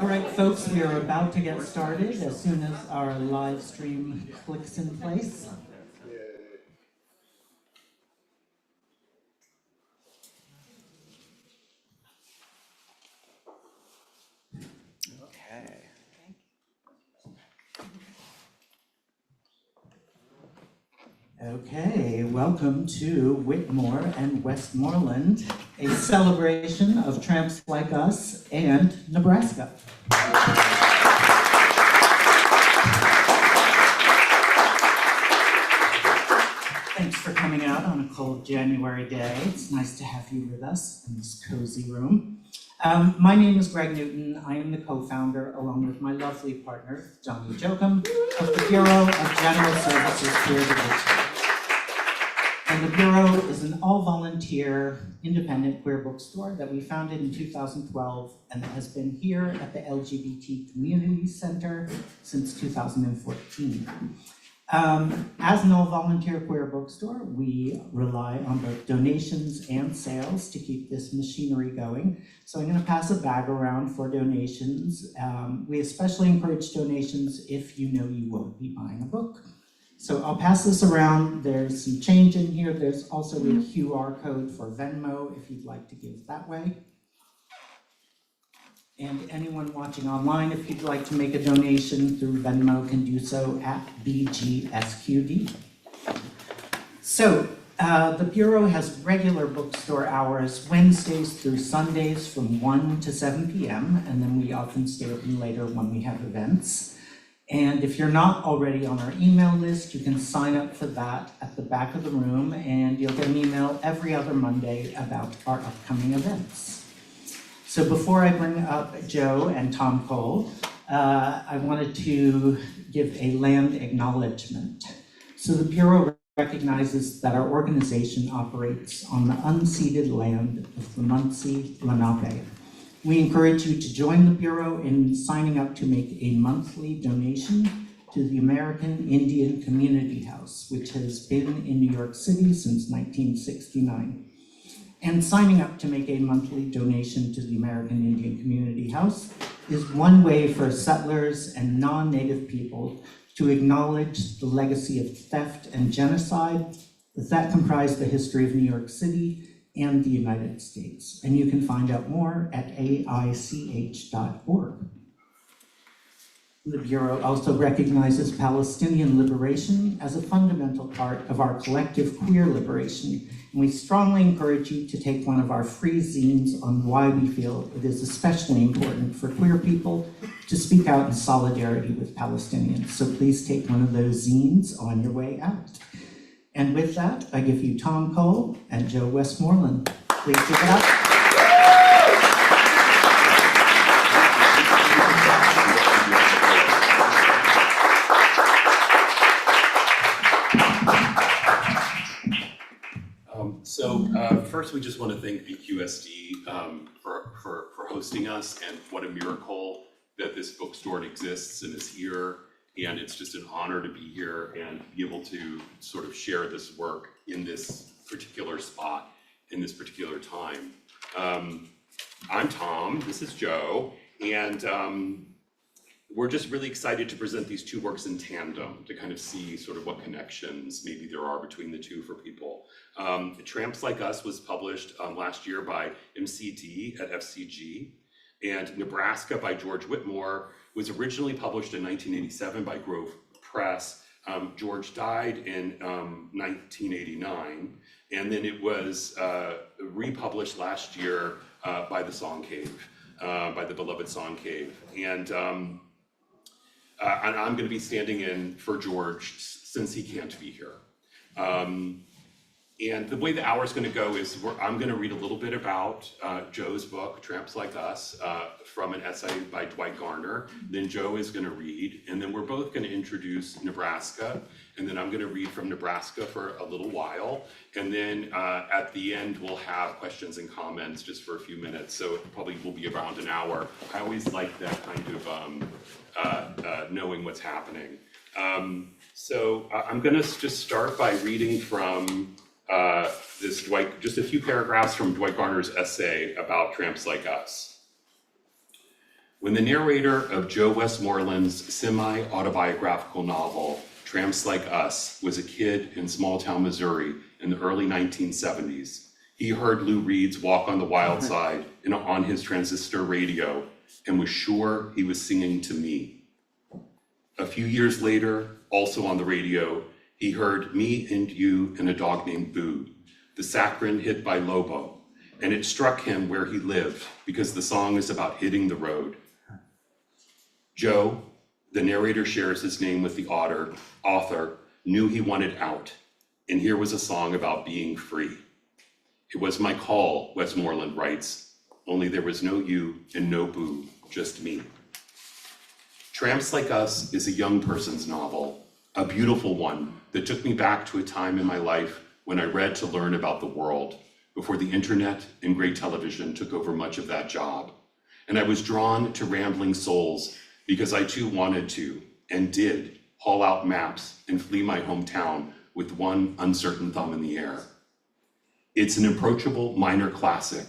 All right, folks, we are about to get started as soon as our live stream clicks in place. Okay, welcome to Whitmore and Westmoreland, a celebration of tramps like us and Nebraska. Thanks for coming out on a cold January day. It's nice to have you with us in this cozy room. My name is Greg Newton. I am the co-founder, along with my lovely partner, Johnny Jokum, of the Bureau of General Services Queer Division. And the Bureau is an all-volunteer, independent queer bookstore that we founded in 2012 and that has been here at the LGBT Community Center since 2014. As an all-volunteer queer bookstore, we rely on both donations and sales to keep this machinery going. So I'm going to pass a bag around for donations. We especially encourage donations if you know you won't be buying a book. So I'll pass this around. There's some change in here. There's also a QR code for Venmo if you'd like to give that way. And anyone watching online, if you'd like to make a donation through Venmo, can do so at BGSQD. So the Bureau has regular bookstore hours, Wednesdays through Sundays from 1 to 7 p.m. And then we often stay open later when we have events. And if you're not already on our email list, you can sign up for that at the back of the room, and you'll get an email every other Monday about our upcoming events. So before I bring up Joe and Tom Cole, I wanted to give a land acknowledgement. So the Bureau recognizes that our organization operates on the unceded land of the Munsee Lenape. We encourage you to join the Bureau in signing up to make a monthly donation to the American Indian Community House, which has been in New York City since 1969. And signing up to make a monthly donation to the American Indian Community House is one way for settlers and non-Native people to acknowledge the legacy of theft and genocide that comprise the history of New York City and the United States. And you can find out more at aich.org. The Bureau also recognizes Palestinian liberation as a fundamental part of our collective queer liberation. And we strongly encourage you to take one of our free zines on why we feel it is especially important for queer people to speak out in solidarity with Palestinians. So please take one of those zines on your way out. And with that, I give you Tom Cole and Joe Westmoreland. Please give it up. First, we just want to thank BQSD for hosting us, and what a miracle that this bookstore exists and is here. And it's just an honor to be here and be able to sort of share this work in this particular spot, in this particular time. I'm Tom, this is Joe, and we're just really excited to present these two works in tandem to kind of see sort of what connections maybe there are between the two for people. Tramps Like Us was published last year by MCD at FCG, and Nebraska by George Whitmore was originally published in 1987 by Grove Press. George died in 1989, and then it was republished last year by the Song Cave, by the beloved Song Cave. And I'm going to be standing in for George since he can't be here. And the way the hour is going to go is I'm going to read a little bit about Joe's book, Tramps Like Us, from an essay by Dwight Garner. Then Joe is going to read, and then we're both going to introduce Nebraska, and then I'm going to read from Nebraska for a little while. And then at the end, we'll have questions and comments just for a few minutes. So it probably will be around an hour. I always like that kind of knowing what's happening. So I'm going to just start by reading from just a few paragraphs from Dwight Garner's essay about Tramps Like Us. When the narrator of Joe Westmoreland's semi-autobiographical novel, Tramps Like Us, was a kid in small-town Missouri in the early 1970s, he heard Lou Reed's Walk on the Wild Side on his transistor radio and was sure he was singing to me. A few years later, also on the radio, he heard Me and You and a Dog Named Boo, the saccharine hit by Lobo, and it struck him where he lived because the song is about hitting the road. Joe, the narrator shares his name with the author, knew he wanted out, and here was a song about being free. It was my call, Westmoreland writes, only there was no you and no boo, just me. Tramps Like Us is a young person's novel, a beautiful one that took me back to a time in my life when I read to learn about the world, before the internet and great television took over much of that job. And I was drawn to rambling souls because I too wanted to, and did, haul out maps and flee my hometown with one uncertain thumb in the air. It's an approachable minor classic,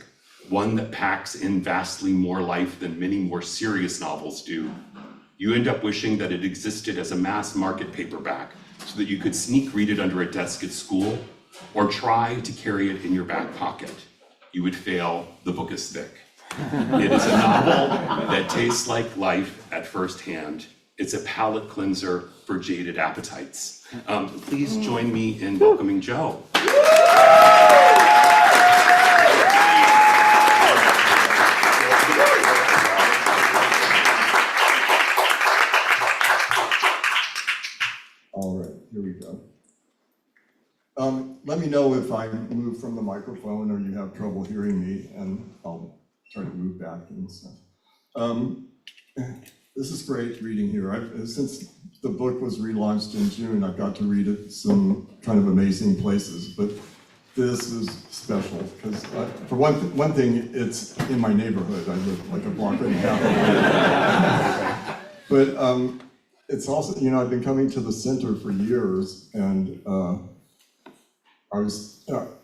one that packs in vastly more life than many more serious novels do. You end up wishing that it existed as a mass market paperback so that you could sneak read it under a desk at school or try to carry it in your back pocket. You would fail, the book is thick. It is a novel that tastes like life at first hand. It's a palate cleanser for jaded appetites. Please join me in welcoming Joe. All right, here we go. Let me know if I move from the microphone or you have trouble hearing me, and I'll try to move back and stuff. This is great reading here. Since the book was relaunched in June, I've got to read it some kind of amazing places, but this is special because for one thing, it's in my neighborhood. I live like a block and a half away. But it's also, I've been coming to the center for years, and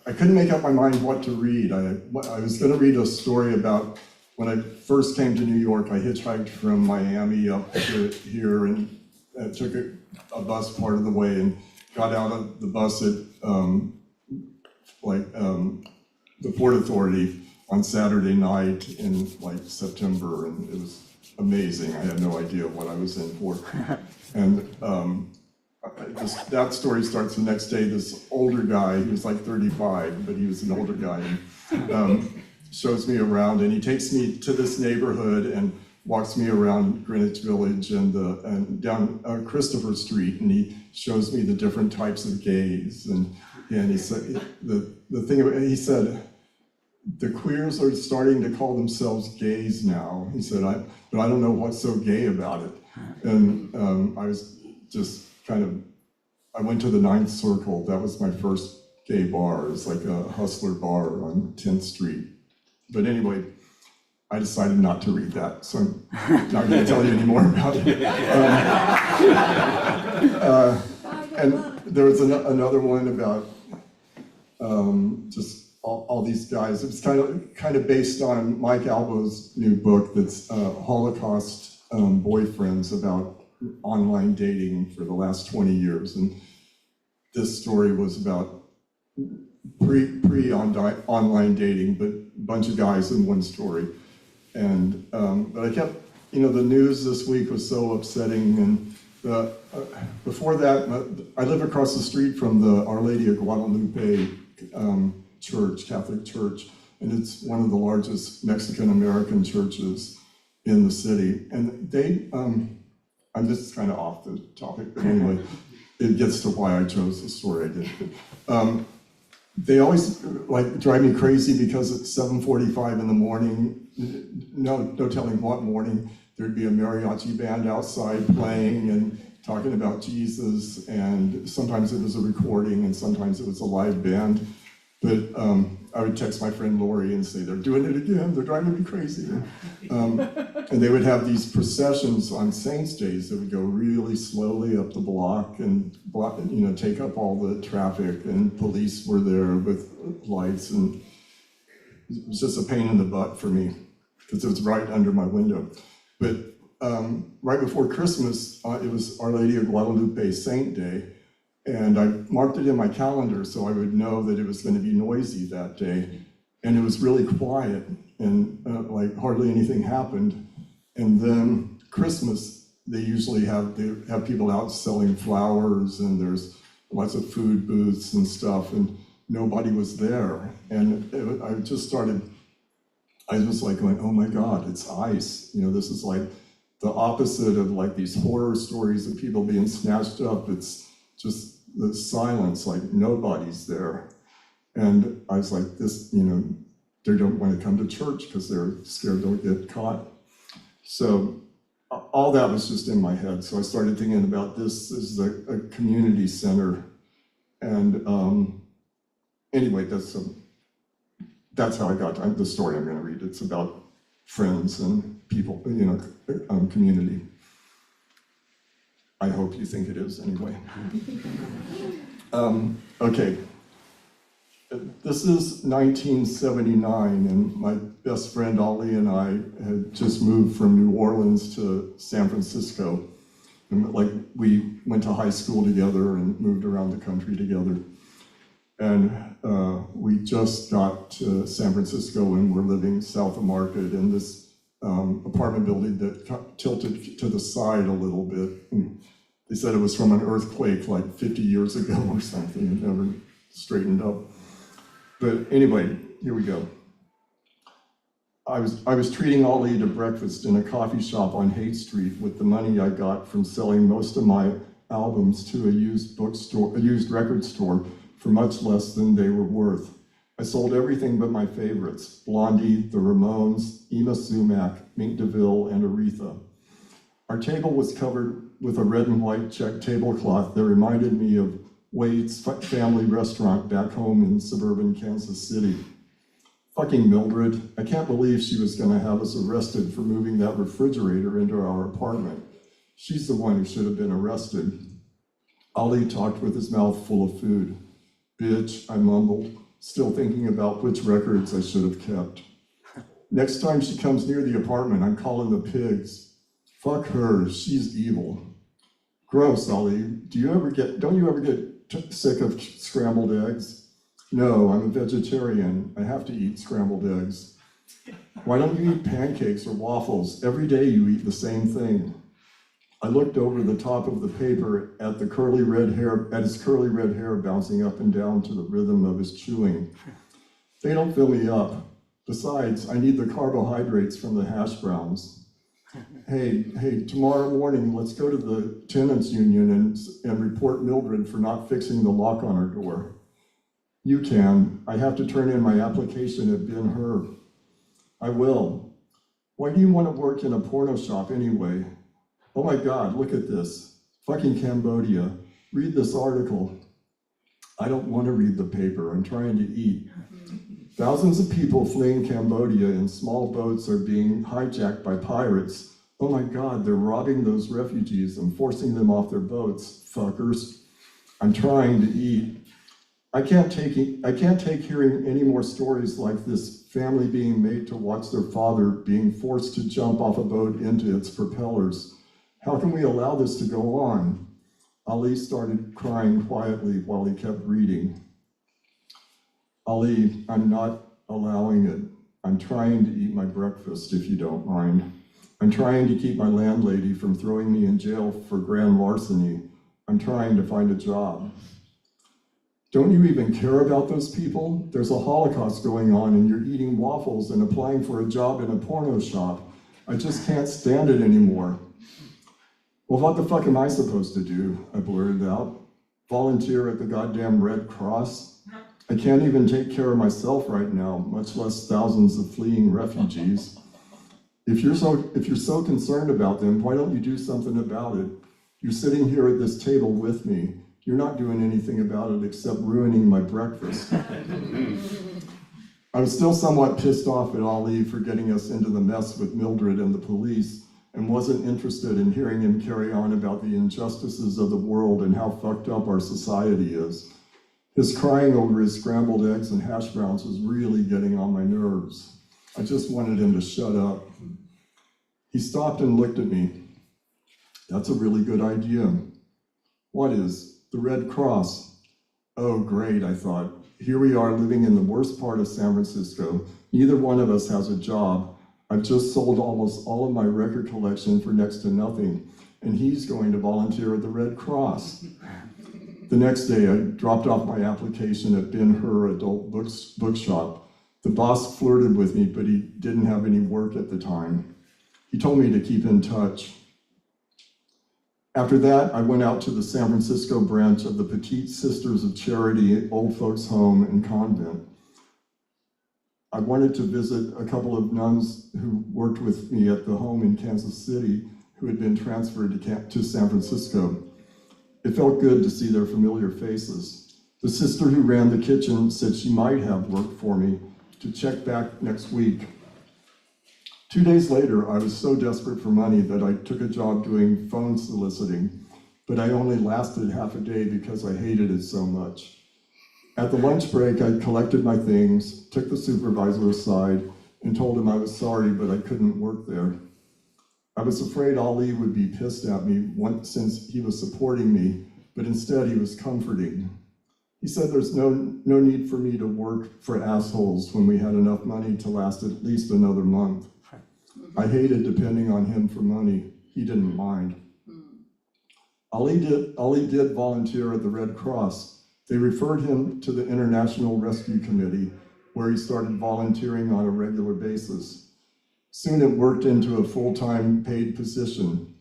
I couldn't make up my mind what to read. I was going to read a story about when I first came to New York. I hitchhiked from Miami up to here and took a bus part of the way and got out of the bus at the Port Authority on Saturday night in September, and it was amazing. I had no idea what I was in for. And that story starts the next day. This older guy, he was like 35, but he was an older guy, and shows me around, and he takes me to this neighborhood and walks me around Greenwich Village and down Christopher Street, and he shows me the different types of gays, and he said he said the queers are starting to call themselves gays now. He said, but I don't know what's so gay about it. And I was just I went to the Ninth Circle. That was my first gay bar. It was like a hustler bar on 10th Street. But anyway, I decided not to read that, so I'm not going to tell you any more about it. And there was another one about just all these guys. It was kind of based on Mike Albo's new book that's Holocaust boyfriends, about online dating for the last 20 years. And this story was about pre-online dating, but a bunch of guys in one story. And but I kept, the news this week was so upsetting. And before that, I live across the street from the Our Lady of Guadalupe church, Catholic church, and it's one of the largest Mexican-American churches in the city. And they, I'm just kind of off the topic, but anyway, it gets to why I chose the story I did. They always drive me crazy because at 7:45 in the morning, no telling what morning, there'd be a mariachi band outside playing and talking about Jesus, and sometimes it was a recording and sometimes it was a live band. But I would text my friend Lori and say, they're doing it again, they're driving me crazy. And they would have these processions on Saints' Days that would go really slowly up the block and take up all the traffic, and police were there with lights, and it was just a pain in the butt for me because it was right under my window. But right before Christmas, it was Our Lady of Guadalupe Saint Day, and I marked it in my calendar so I would know that it was going to be noisy that day. And it was really quiet, and like hardly anything happened. And then Christmas, they usually have people out selling flowers, and there's lots of food booths and stuff, and nobody was there. And I was like going, oh my God, it's ICE. You know, this is like the opposite of like these horror stories of people being snatched up. It's just the silence, like nobody's there. And I was like, this, you know, they don't want to come to church because they're scared they'll get caught. So all that was just in my head. So I started thinking about this as a community center. And anyway, that's how I got to the story I'm going to read. It's about friends and people, you know, community. I hope you think it is anyway. Okay. This is 1979, and my best friend Ollie and I had just moved from New Orleans to San Francisco. And like we went to high school together and moved around the country together. And we just got to San Francisco and we're living south of Market in this apartment building that tilted to the side a little bit. And they said it was from an earthquake like 50 years ago or something. It never straightened up. But anyway, here we go. I was treating Ollie to breakfast in a coffee shop on Haight Street with the money I got from selling most of my albums to a used record store for much less than they were worth. I sold everything but my favorites: Blondie, the Ramones, Ema Sumac, Mink DeVille, and Aretha. Our table was covered with a red and white check tablecloth that reminded me of Wade's family restaurant back home in suburban Kansas City. Fucking Mildred, I can't believe she was gonna have us arrested for moving that refrigerator into our apartment. She's the one who should have been arrested. Ollie talked with his mouth full of food. Bitch, I mumbled, still thinking about which records I should have kept. Next time she comes near the apartment, I'm calling the pigs. Fuck her, she's evil. Gross, Ollie. Don't you ever get sick of scrambled eggs? No, I'm a vegetarian. I have to eat scrambled eggs. Why don't you eat pancakes or waffles? Every day you eat the same thing. I looked over the top of the paper at his curly red hair bouncing up and down to the rhythm of his chewing. They don't fill me up. Besides, I need the carbohydrates from the hash browns. Hey, tomorrow morning, let's go to the tenants union and report Mildred for not fixing the lock on our door. You can. I have to turn in my application at Ben-Hur. I will. Why do you want to work in a porno shop anyway? Oh my God, look at this. Fucking Cambodia. Read this article. I don't want to read the paper. I'm trying to eat. Thousands of people fleeing Cambodia in small boats are being hijacked by pirates. Oh my God, they're robbing those refugees and forcing them off their boats, fuckers. I'm trying to eat. I can't take hearing any more stories like this family being made to watch their father being forced to jump off a boat into its propellers. How can we allow this to go on? Ali started crying quietly while he kept reading. Ali, I'm not allowing it. I'm trying to eat my breakfast, if you don't mind. I'm trying to keep my landlady from throwing me in jail for grand larceny. I'm trying to find a job. Don't you even care about those people? There's a Holocaust going on and you're eating waffles and applying for a job in a porno shop. I just can't stand it anymore. Well, what the fuck am I supposed to do? I blurted out. Volunteer at the goddamn Red Cross? I can't even take care of myself right now, much less thousands of fleeing refugees. If you're so concerned about them, why don't you do something about it? You're sitting here at this table with me. You're not doing anything about it except ruining my breakfast. I was still somewhat pissed off at Ali for getting us into the mess with Mildred and the police, and wasn't interested in hearing him carry on about the injustices of the world and how fucked up our society is. His crying over his scrambled eggs and hash browns was really getting on my nerves. I just wanted him to shut up. He stopped and looked at me. "That's a really good idea." "What is?" "The Red Cross." Oh, great, I thought. Here we are living in the worst part of San Francisco. Neither one of us has a job. I've just sold almost all of my record collection for next to nothing, and he's going to volunteer at the Red Cross. The next day, I dropped off my application at Ben-Hur Adult Bookshop. The boss flirted with me, but he didn't have any work at the time. He told me to keep in touch. After that, I went out to the San Francisco branch of the Petite Sisters of Charity Old Folks Home and Convent. I wanted to visit a couple of nuns who worked with me at the home in Kansas City who had been transferred to San Francisco. It felt good to see their familiar faces. The sister who ran the kitchen said she might have work for me to check back next week. 2 days later, I was so desperate for money that I took a job doing phone soliciting, but I only lasted half a day because I hated it so much. At the lunch break, I collected my things, took the supervisor aside, and told him I was sorry, but I couldn't work there. I was afraid Ali would be pissed at me since he was supporting me, but instead he was comforting. He said there's no need for me to work for assholes when we had enough money to last at least another month. I hated depending on him for money. He didn't mind. Ali did volunteer at the Red Cross. They referred him to the International Rescue Committee, where he started volunteering on a regular basis. Soon it worked into a full-time paid position.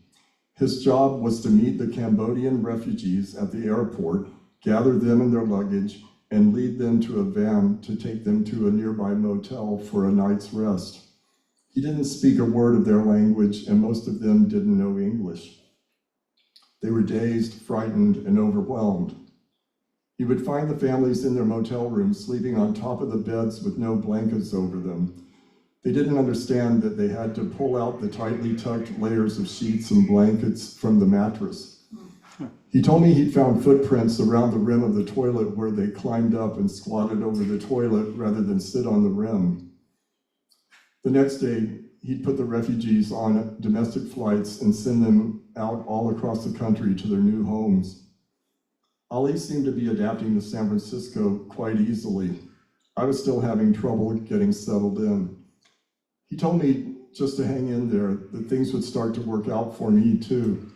His job was to meet the Cambodian refugees at the airport, gather them and their luggage, and lead them to a van to take them to a nearby motel for a night's rest. He didn't speak a word of their language, and most of them didn't know English. They were dazed, frightened, and overwhelmed. He would find the families in their motel rooms sleeping on top of the beds with no blankets over them. They didn't understand that they had to pull out the tightly tucked layers of sheets and blankets from the mattress. He told me he'd found footprints around the rim of the toilet where they climbed up and squatted over the toilet rather than sit on the rim. The next day, he'd put the refugees on domestic flights and send them out all across the country to their new homes. Ali seemed to be adapting to San Francisco quite easily. I was still having trouble getting settled in. He told me just to hang in there, that things would start to work out for me too.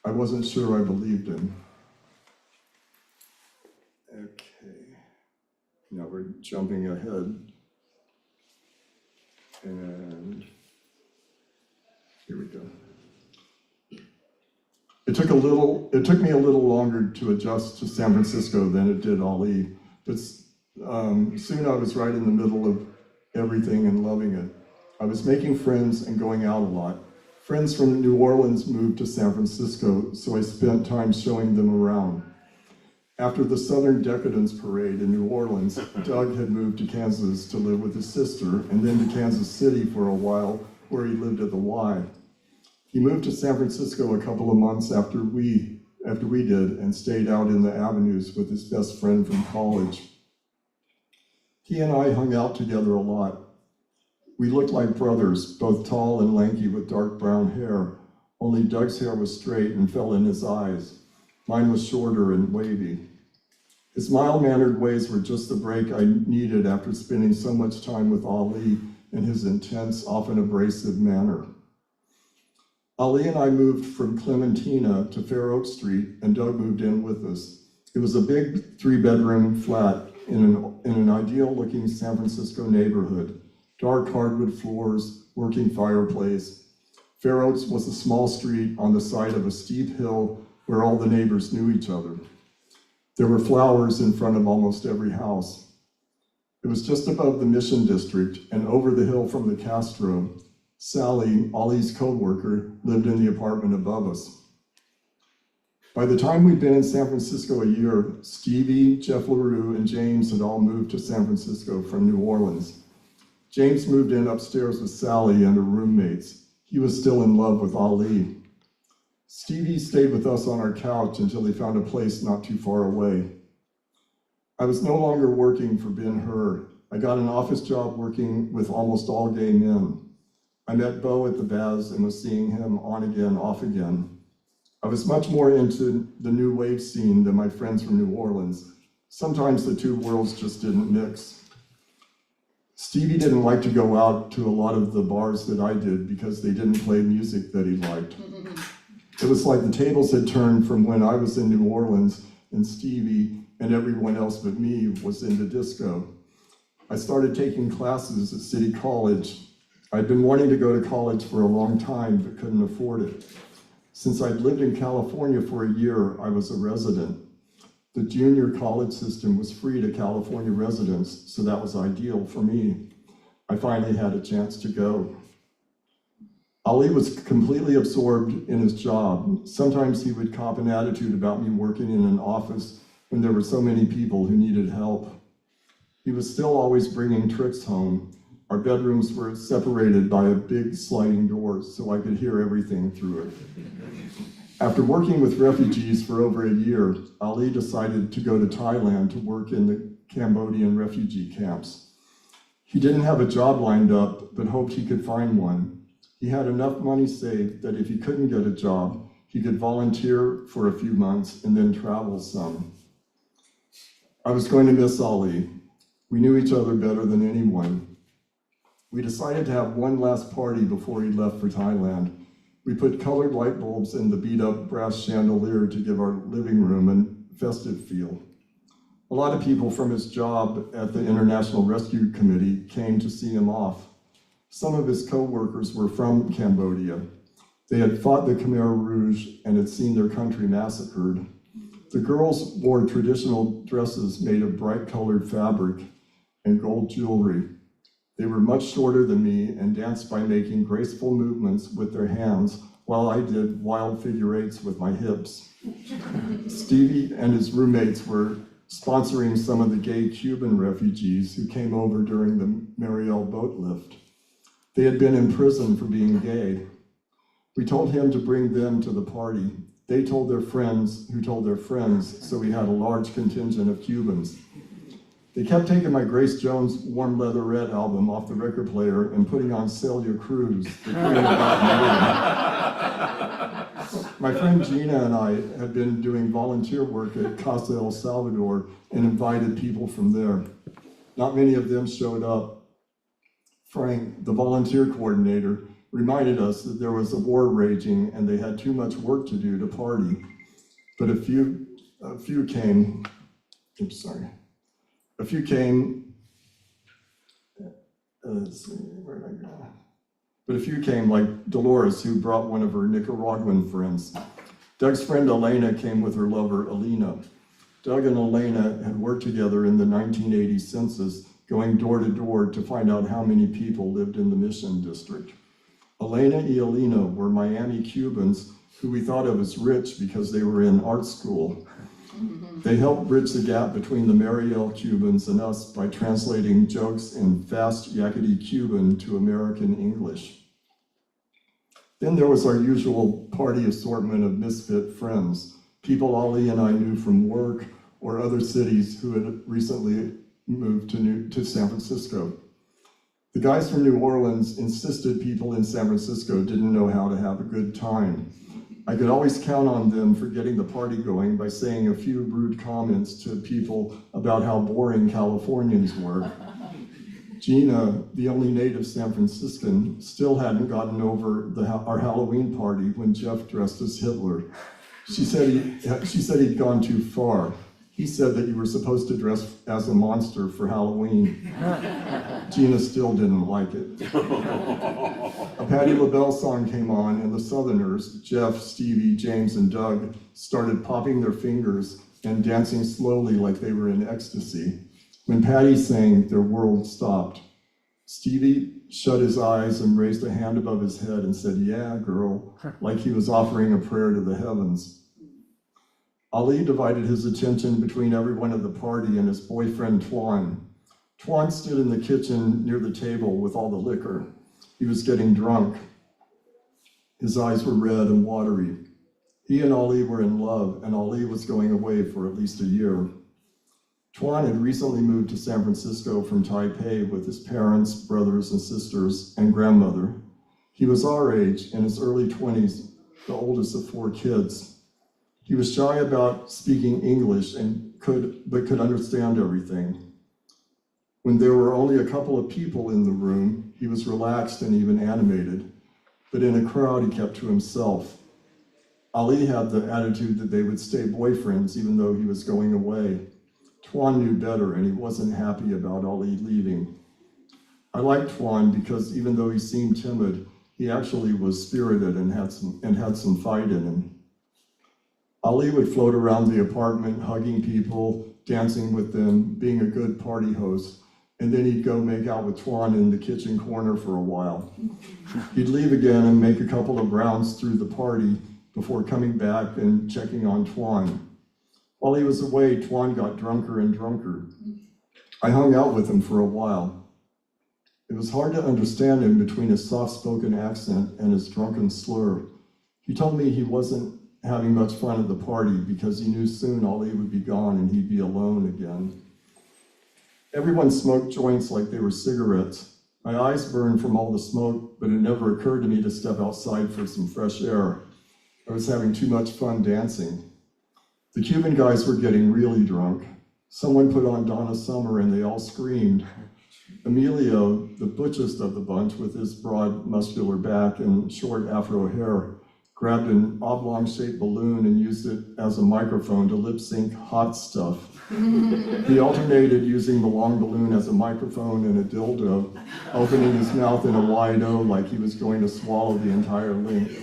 I wasn't sure I believed him. Okay, now we're jumping ahead. And here we go. It took me a little longer to adjust to San Francisco than it did Ali, but soon I was right in the middle of everything and loving it. I was making friends and going out a lot. Friends from New Orleans moved to San Francisco, so I spent time showing them around. After the Southern Decadence Parade in New Orleans, Doug had moved to Kansas to live with his sister, and then to Kansas City for a while, where he lived at the Y. He moved to San Francisco a couple of months after we did, and stayed out in the avenues with his best friend from college. He and I hung out together a lot. We looked like brothers, both tall and lanky with dark brown hair, only Doug's hair was straight and fell in his eyes. Mine was shorter and wavy. His mild-mannered ways were just the break I needed after spending so much time with Ali and his intense, often abrasive manner. Ali and I moved from Clementina to Fair Oak Street, and Doug moved in with us. It was a big 3-bedroom flat in an ideal-looking San Francisco neighborhood. Dark hardwood floors, working fireplace. Fair Oaks was a small street on the side of a steep hill where all the neighbors knew each other. There were flowers in front of almost every house. It was just above the Mission District, and over the hill from the Castro, Sally, Ollie's co-worker, lived in the apartment above us. By the time we'd been in San Francisco a year, Stevie, Jeff LaRue, and James had all moved to San Francisco from New Orleans. James moved in upstairs with Sally and her roommates. He was still in love with Ali. Stevie stayed with us on our couch until he found a place not too far away. I was no longer working for Ben-Hur. I got an office job working with almost all gay men. I met Bo at the Baz and was seeing him on again, off again. I was much more into the new wave scene than my friends from New Orleans. Sometimes the two worlds just didn't mix. Stevie didn't like to go out to a lot of the bars that I did because they didn't play music that he liked. It was like the tables had turned from when I was in New Orleans and Stevie and everyone else but me was into disco. I started taking classes at City College. I'd been wanting to go to college for a long time but couldn't afford it. Since I'd lived in California for a year, I was a resident. The junior college system was free to California residents, so that was ideal for me. I finally had a chance to go. Ali was completely absorbed in his job. Sometimes he would cop an attitude about me working in an office when there were so many people who needed help. He was still always bringing tricks home. Our bedrooms were separated by a big sliding door, so I could hear everything through it. After working with refugees for over a year, Ali decided to go to Thailand to work in the Cambodian refugee camps. He didn't have a job lined up, but hoped he could find one. He had enough money saved that if he couldn't get a job, he could volunteer for a few months and then travel some. I was going to miss Ali. We knew each other better than anyone. We decided to have one last party before he left for Thailand. We put colored light bulbs in the beat-up brass chandelier to give our living room a festive feel. A lot of people from his job at the International Rescue Committee came to see him off. Some of his co-workers were from Cambodia. They had fought the Khmer Rouge and had seen their country massacred. The girls wore traditional dresses made of bright-colored fabric and gold jewelry. They were much shorter than me and danced by making graceful movements with their hands while I did wild figure eights with my hips. Stevie and his roommates were sponsoring some of the gay Cuban refugees who came over during the Mariel boat lift. They had been in prison for being gay. We told him to bring them to the party. They told their friends who told their friends, so we had a large contingent of Cubans. They kept taking my Grace Jones Warm Leatherette album off the record player and putting on Celia Cruz, the Queen of Latin. My friend Gina and I had been doing volunteer work at Casa El Salvador and invited people from there. Not many of them showed up. Frank, the volunteer coordinator, reminded us that there was a war raging and they had too much work to do to party. But a few came, A few came, let's see, where did I go? But a few came, like Dolores, who brought one of her Nicaraguan friends. Doug's friend Elena came with her lover, Alina. Doug and Elena had worked together in the 1980 census, going door to door to find out how many people lived in the Mission District. Elena and Alina were Miami Cubans who we thought of as rich because they were in art school. They helped bridge the gap between the Mariel Cubans and us by translating jokes in fast Yakety Cuban to American English. Then there was our usual party assortment of misfit friends, people Ali and I knew from work or other cities who had recently moved to San Francisco. The guys from New Orleans insisted people in San Francisco didn't know how to have a good time. I could always count on them for getting the party going by saying a few rude comments to people about how boring Californians were. Gina, the only native San Franciscan, still hadn't gotten over our Halloween party when Jeff dressed as Hitler. She said he'd gone too far. He said that you were supposed to dress as a monster for Halloween. Gina still didn't like it. A Patti LaBelle song came on and the Southerners, Jeff, Stevie, James, and Doug, started popping their fingers and dancing slowly like they were in ecstasy. When Patti sang, their world stopped. Stevie shut his eyes and raised a hand above his head and said, "Yeah, girl," like he was offering a prayer to the heavens. Ali divided his attention between everyone at the party and his boyfriend, Tuan. Tuan stood in the kitchen near the table with all the liquor. He was getting drunk. His eyes were red and watery. He and Ali were in love, and Ali was going away for at least a year. Tuan had recently moved to San Francisco from Taipei with his parents, brothers and sisters, and grandmother. He was our age, in his early 20s, the oldest of 4 kids. He was shy about speaking English but could understand everything. When there were only a couple of people in the room, he was relaxed and even animated, but in a crowd he kept to himself. Ali had the attitude that they would stay boyfriends even though he was going away. Tuan knew better, and he wasn't happy about Ali leaving. I liked Tuan because even though he seemed timid, he actually was spirited and had some fight in him. Ali would float around the apartment, hugging people, dancing with them, being a good party host, and then he'd go make out with Tuan in the kitchen corner for a while. He'd leave again and make a couple of rounds through the party before coming back and checking on Tuan. While he was away, Tuan got drunker and drunker. I hung out with him for a while. It was hard to understand him between his soft-spoken accent and his drunken slur. He told me he wasn't having much fun at the party because he knew soon Ali would be gone and he'd be alone again. Everyone smoked joints like they were cigarettes. My eyes burned from all the smoke, but it never occurred to me to step outside for some fresh air. I was having too much fun dancing. The Cuban guys were getting really drunk. Someone put on Donna Summer and they all screamed. Emilio, the butchest of the bunch with his broad, muscular back and short afro hair, grabbed an oblong-shaped balloon and used it as a microphone to lip-sync Hot Stuff. He alternated using the long balloon as a microphone and a dildo, opening his mouth in a wide O like he was going to swallow the entire length.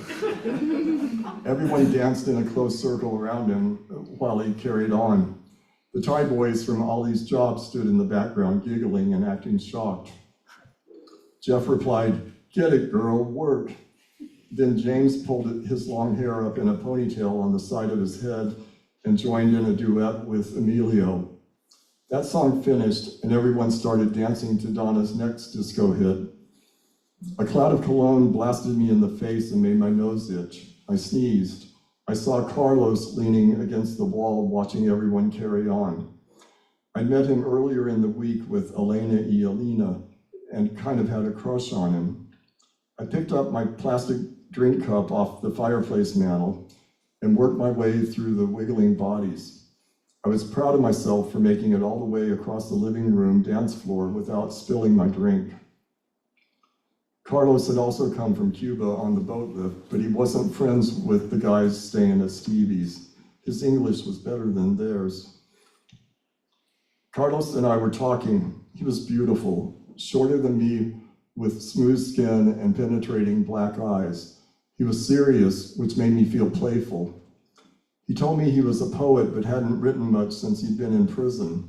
Everyone danced in a close circle around him while he carried on. The Thai boys from Ali's job stood in the background giggling and acting shocked. Jeff replied, "Get it, girl, work." Then James pulled his long hair up in a ponytail on the side of his head and joined in a duet with Emilio. That song finished and everyone started dancing to Donna's next disco hit. A cloud of cologne blasted me in the face and made my nose itch. I sneezed. I saw Carlos leaning against the wall watching everyone carry on. I met him earlier in the week with Elena y Elena and kind of had a crush on him. I picked up my plastic drink cup off the fireplace mantel and worked my way through the wiggling bodies. I was proud of myself for making it all the way across the living room dance floor without spilling my drink. Carlos had also come from Cuba on the boat lift, but he wasn't friends with the guys staying at Stevie's. His English was better than theirs. Carlos and I were talking. He was beautiful, shorter than me, with smooth skin and penetrating black eyes. He was serious, which made me feel playful. He told me he was a poet, but hadn't written much since he'd been in prison.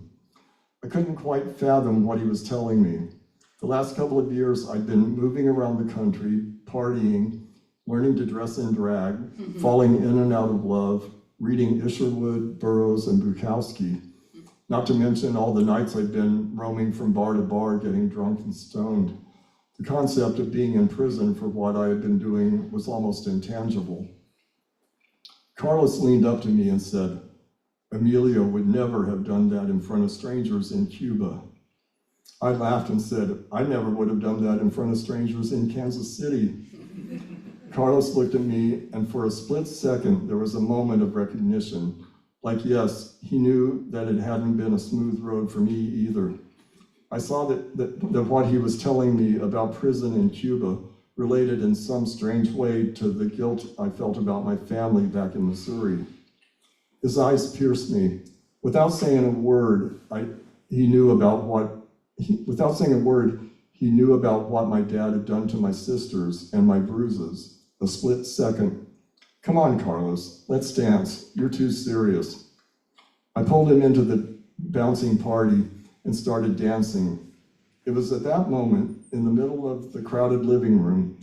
I couldn't quite fathom what he was telling me. The last couple of years, I'd been moving around the country, partying, learning to dress in drag, falling in and out of love, reading Isherwood, Burroughs, and Bukowski, not to mention all the nights I'd been roaming from bar to bar, getting drunk and stoned. The concept of being in prison for what I had been doing was almost intangible. Carlos leaned up to me and said, "Emilio would never have done that in front of strangers in Cuba." I laughed and said, "I never would have done that in front of strangers in Kansas City." Carlos looked at me, and for a split second, there was a moment of recognition. Like, yes, he knew that it hadn't been a smooth road for me either. I saw that what he was telling me about prison in Cuba related in some strange way to the guilt I felt about my family back in Missouri. His eyes pierced me. Without saying a word, he knew about what my dad had done to my sisters and my bruises. A split second. "Come on, Carlos, let's dance. You're too serious." I pulled him into the bouncing party and started dancing. It was at that moment, in the middle of the crowded living room,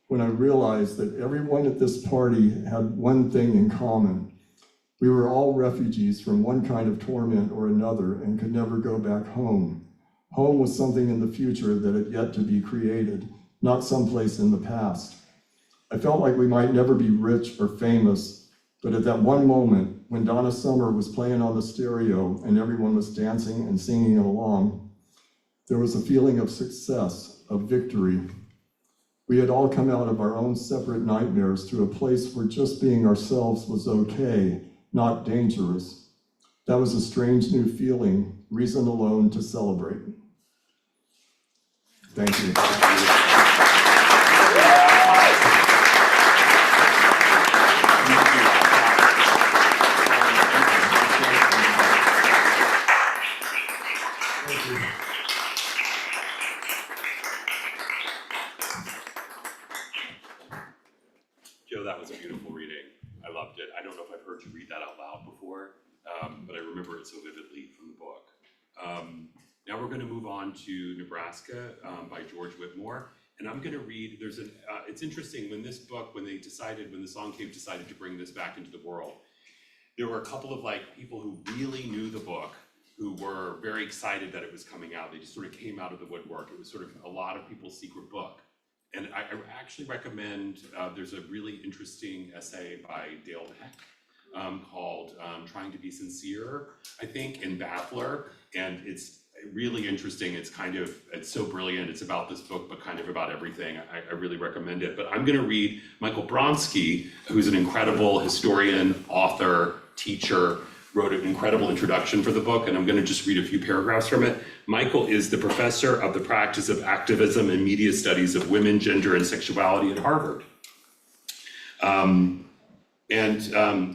when I realized that everyone at this party had one thing in common. We were all refugees from one kind of torment or another and could never go back home. Home was something in the future that had yet to be created, not someplace in the past. I felt like we might never be rich or famous, but at that one moment, when Donna Summer was playing on the stereo and everyone was dancing and singing along, there was a feeling of success, of victory. We had all come out of our own separate nightmares to a place where just being ourselves was okay, not dangerous. That was a strange new feeling, reason alone to celebrate. Thank you. Joe, that was a beautiful reading. I loved it. I don't know if I've heard you read that out loud before, but I remember it so vividly from the book. Now we're going to move on to Nebraska by George Whitmore. And I'm going to read, it's interesting, when the Songcave decided to bring this back into the world, there were a couple of people who really knew the book, who were very excited that it was coming out. They just sort of came out of the woodwork. It was sort of a lot of people's secret book. And I actually recommend, there's a really interesting essay by Dale Beck called Trying to Be Sincere, I think, in Baffler. And it's really interesting. It's so brilliant. It's about this book, but kind of about everything. I really recommend it. But I'm gonna read Michael Bronski, who's an incredible historian, author, teacher, wrote an incredible introduction for the book, and I'm going to just read a few paragraphs from it. Michael is the professor of the practice of activism and media studies of women, gender, and sexuality at Harvard.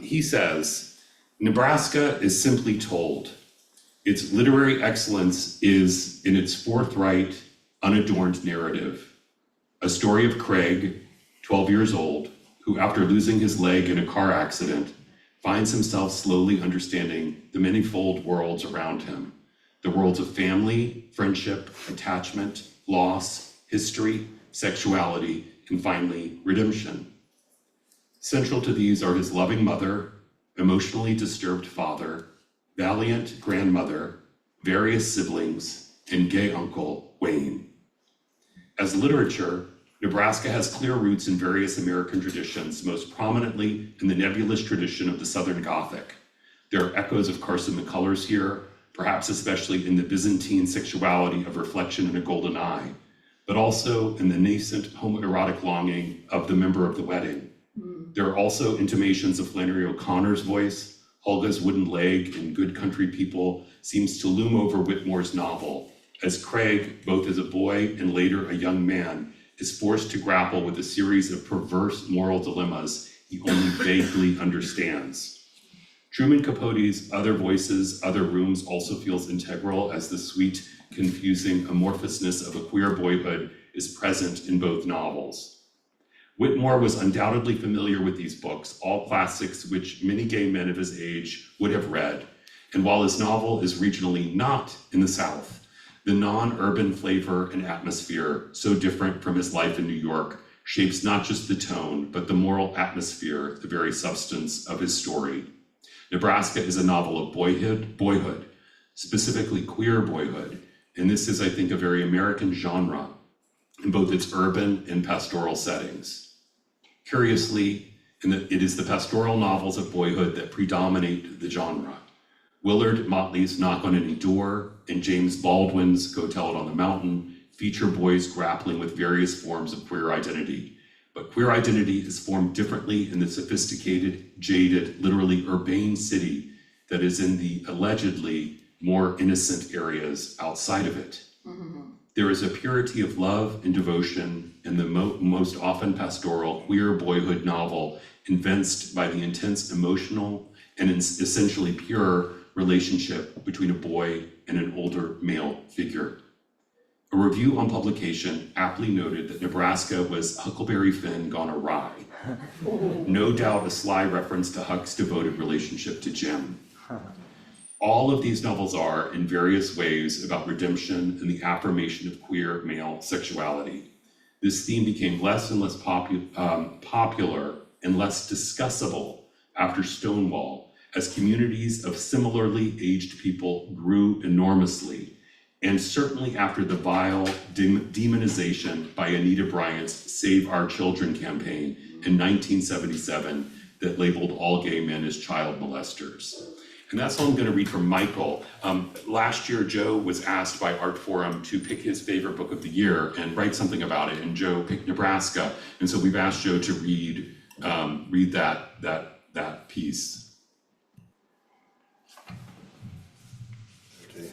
He says, Nebraska is simply told. Its literary excellence is in its forthright, unadorned narrative. A story of Craig, 12 years old, who after losing his leg in a car accident, finds himself slowly understanding the manifold worlds around him, the worlds of family, friendship, attachment, loss, history, sexuality, and finally, redemption. Central to these are his loving mother, emotionally disturbed father, valiant grandmother, various siblings, and gay uncle, Wayne. As literature, Nebraska has clear roots in various American traditions, most prominently in the nebulous tradition of the Southern Gothic. There are echoes of Carson McCullers here, perhaps especially in the Byzantine sexuality of reflection in a golden eye, but also in the nascent homoerotic longing of the member of the wedding. There are also intimations of Flannery O'Connor's voice. Hulga's wooden leg in Good Country People seems to loom over Whitmore's novel, as Craig, both as a boy and later a young man, is forced to grapple with a series of perverse moral dilemmas he only vaguely understands. Truman Capote's Other Voices, Other Rooms also feels integral as the sweet, confusing amorphousness of a queer boyhood is present in both novels. Whitmore was undoubtedly familiar with these books, all classics which many gay men of his age would have read, and while his novel is regionally not in the South, the non-urban flavor and atmosphere, so different from his life in New York, shapes not just the tone, but the moral atmosphere, the very substance of his story. Nebraska is a novel of boyhood, specifically queer boyhood, and this is, I think, a very American genre in both its urban and pastoral settings. Curiously, it is the pastoral novels of boyhood that predominate the genre. Willard Motley's Knock on Any Door and James Baldwin's Go Tell It on the Mountain feature boys grappling with various forms of queer identity. But queer identity is formed differently in the sophisticated, jaded, literally urbane city that is in the allegedly more innocent areas outside of it. Mm-hmm. There is a purity of love and devotion in the most often pastoral queer boyhood novel, evinced by the intense emotional and essentially pure relationship between a boy and an older male figure. A review on publication aptly noted that Nebraska was Huckleberry Finn gone awry. No doubt a sly reference to Huck's devoted relationship to Jim. All of these novels are, in various ways, about redemption and the affirmation of queer male sexuality. This theme became less and less popular and less discussable after Stonewall, as communities of similarly aged people grew enormously, and certainly after the vile demonization by Anita Bryant's Save Our Children campaign in 1977 that labeled all gay men as child molesters. And that's all I'm gonna read from Michael. Last year, Joe was asked by Art Forum to pick his favorite book of the year and write something about it, and Joe picked Nebraska. And so we've asked Joe to read that piece. Okay.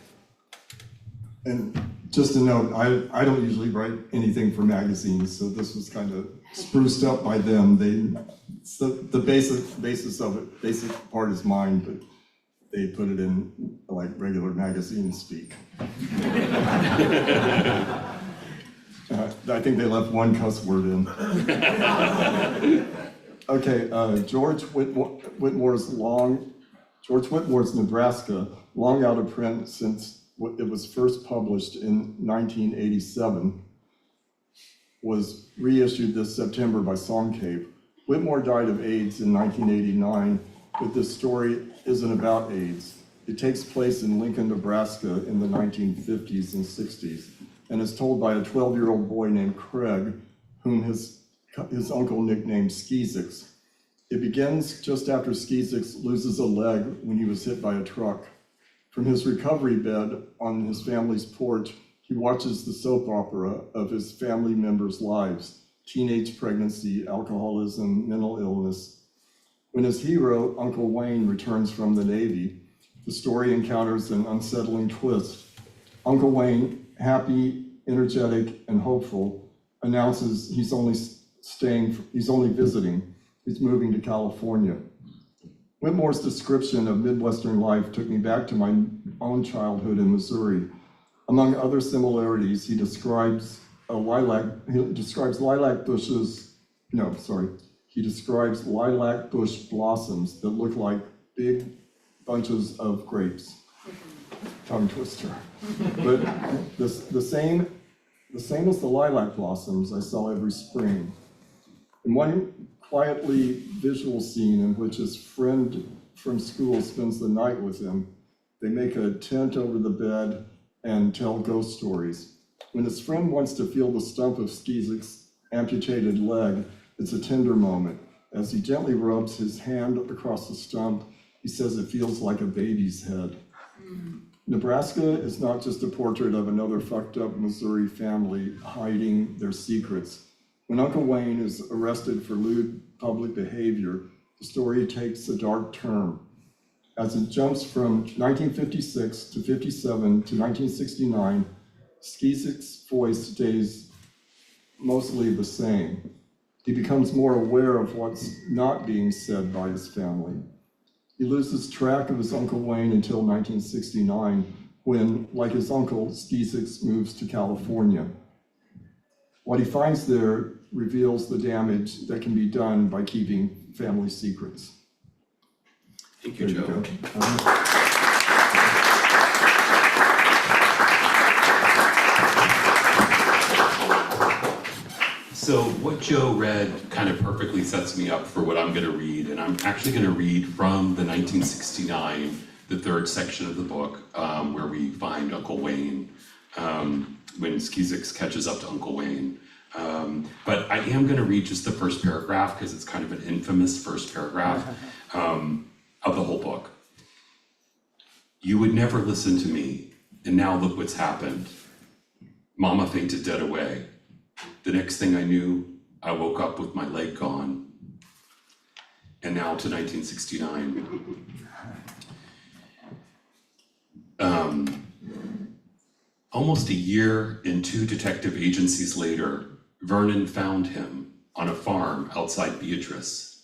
And just a note, I don't usually write anything for magazines, so this was kind of spruced up by them. So the basis of it, basic part is mine, but they put it in like regular magazine speak. I think they left one cuss word in. Okay, George Whitmore's Nebraska, long out of print since it was first published in 1987, was reissued this September by Songcape. Whitmore died of AIDS in 1989, but this story isn't about AIDS. It takes place in Lincoln, Nebraska in the 1950s and 60s, and is told by a 12-year-old boy named Craig, whom his uncle nicknamed Skeezix. It begins just after Skeezix loses a leg when he was hit by a truck. From his recovery bed on his family's porch, he watches the soap opera of his family members' lives: teenage pregnancy, alcoholism, mental illness. When his hero, Uncle Wayne, returns from the Navy, the story encounters an unsettling twist. Uncle Wayne, happy, energetic, and hopeful, announces he's only visiting. He's moving to California. Whitmore's description of Midwestern life took me back to my own childhood in Missouri. Among other similarities, he describes lilac bush blossoms that look like big bunches of grapes. Tongue twister. But the same as the lilac blossoms I saw every spring. In one quietly visual scene in which his friend from school spends the night with him, they make a tent over the bed and tell ghost stories. When his friend wants to feel the stump of Skeezix's amputated leg, it's a tender moment. As he gently rubs his hand across the stump, he says it feels like a baby's head. Nebraska is not just a portrait of another fucked up Missouri family hiding their secrets. When Uncle Wayne is arrested for lewd public behavior, the story takes a dark turn. As it jumps from 1956 to 57 to 1969, Skeezix's voice stays mostly the same. He becomes more aware of what's not being said by his family. He loses track of his Uncle Wayne until 1969, when, like his uncle, Skeezix moves to California. What he finds there reveals the damage that can be done by keeping family secrets. Thank you, There Joe. go. So what Joe read kind of perfectly sets me up for what I'm going to read, and I'm actually going to read from the 1969, the third section of the book, where we find Uncle Wayne, when Skeezix catches up to Uncle Wayne. But I am going to read just the first paragraph because it's kind of an infamous first paragraph of the whole book. You would never listen to me, and now look what's happened. Mama fainted dead away. The next thing I knew, I woke up with my leg gone. And now to 1969. Almost a year and 2 detective agencies later, Vernon found him on a farm outside Beatrice.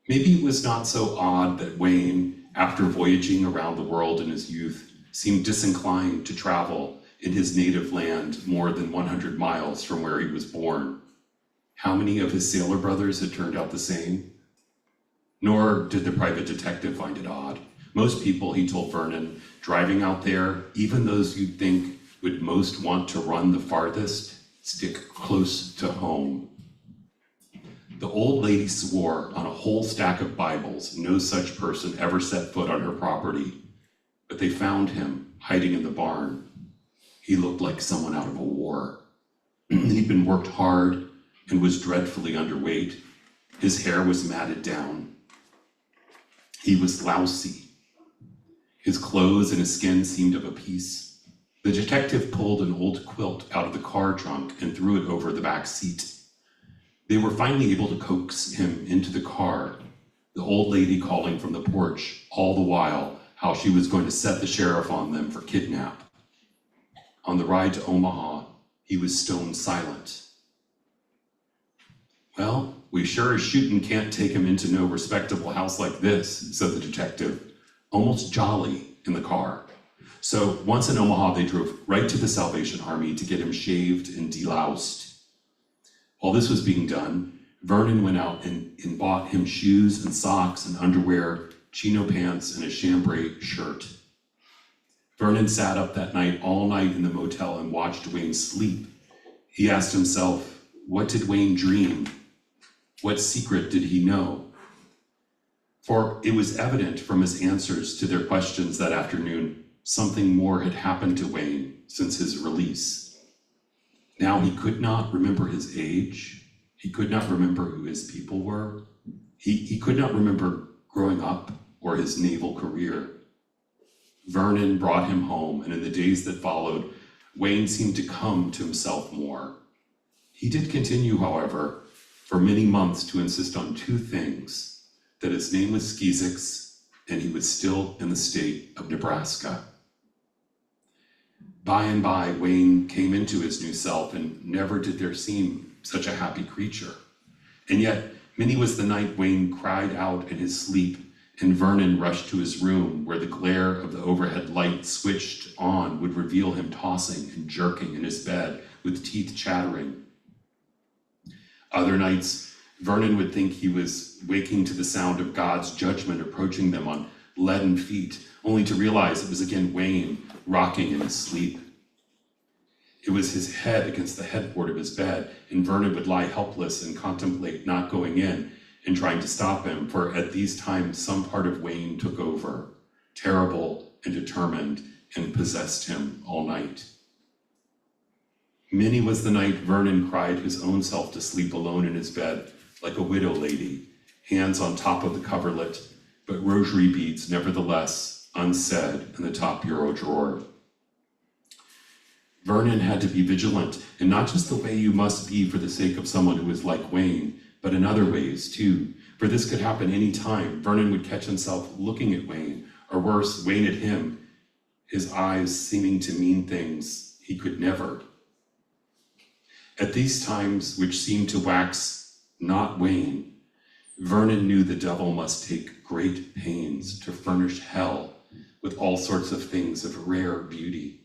Maybe it was not so odd that Wayne, after voyaging around the world in his youth, seemed disinclined to travel in his native land more than 100 miles from where he was born. How many of his sailor brothers had turned out the same? Nor did the private detective find it odd. Most people, he told Vernon, driving out there, even those you'd think would most want to run the farthest, stick close to home. The old lady swore on a whole stack of Bibles no such person ever set foot on her property, but they found him hiding in the barn. He looked like someone out of a war. He'd been worked hard and was dreadfully underweight. His hair was matted down. He was lousy, His clothes and his skin seemed of a piece. The detective pulled an old quilt out of the car trunk and threw it over the back seat. They were finally able to coax him into the car, the old lady calling from the porch all the while how she was going to set the sheriff on them for kidnap. On the ride to Omaha, he was stone silent. "Well, we sure as shootin' can't take him into no respectable house like this," said the detective, almost jolly in the car. So once in Omaha, they drove right to the Salvation Army to get him shaved and deloused. While this was being done, Vernon went out and bought him shoes and socks and underwear, chino pants, and a chambray shirt. Vernon sat up that night all night in the motel and watched Wayne sleep. He asked himself, what did Wayne dream? What secret did he know? For it was evident from his answers to their questions that afternoon, something more had happened to Wayne since his release. Now he could not remember his age. He could not remember who his people were. He could not remember growing up or his naval career. Vernon brought him home, and in the days that followed, Wayne seemed to come to himself more. He did continue, however, for many months to insist on two things: that his name was Skeezix, and he was still in the state of Nebraska. By and by, Wayne came into his new self, and never did there seem such a happy creature. And yet, many was the night Wayne cried out in his sleep, and Vernon rushed to his room, where the glare of the overhead light switched on would reveal him tossing and jerking in his bed with teeth chattering. Other nights, Vernon would think he was waking to the sound of God's judgment approaching them on leaden feet, only to realize it was again Wayne rocking in his sleep. It was his head against the headboard of his bed, and Vernon would lie helpless and contemplate not going in and trying to stop him, for at these times some part of Wayne took over, terrible and determined, and possessed him all night. Many was the night Vernon cried his own self to sleep alone in his bed, like a widow lady, hands on top of the coverlet, but rosary beads nevertheless unsaid in the top bureau drawer. Vernon had to be vigilant, and not just the way you must be for the sake of someone who is like Wayne, but in other ways too, for this could happen any time. Vernon would catch himself looking at Wayne, or worse, Wayne at him, his eyes seeming to mean things he could never. At these times, which seemed to wax not Wayne, Vernon knew the devil must take great pains to furnish hell with all sorts of things of rare beauty,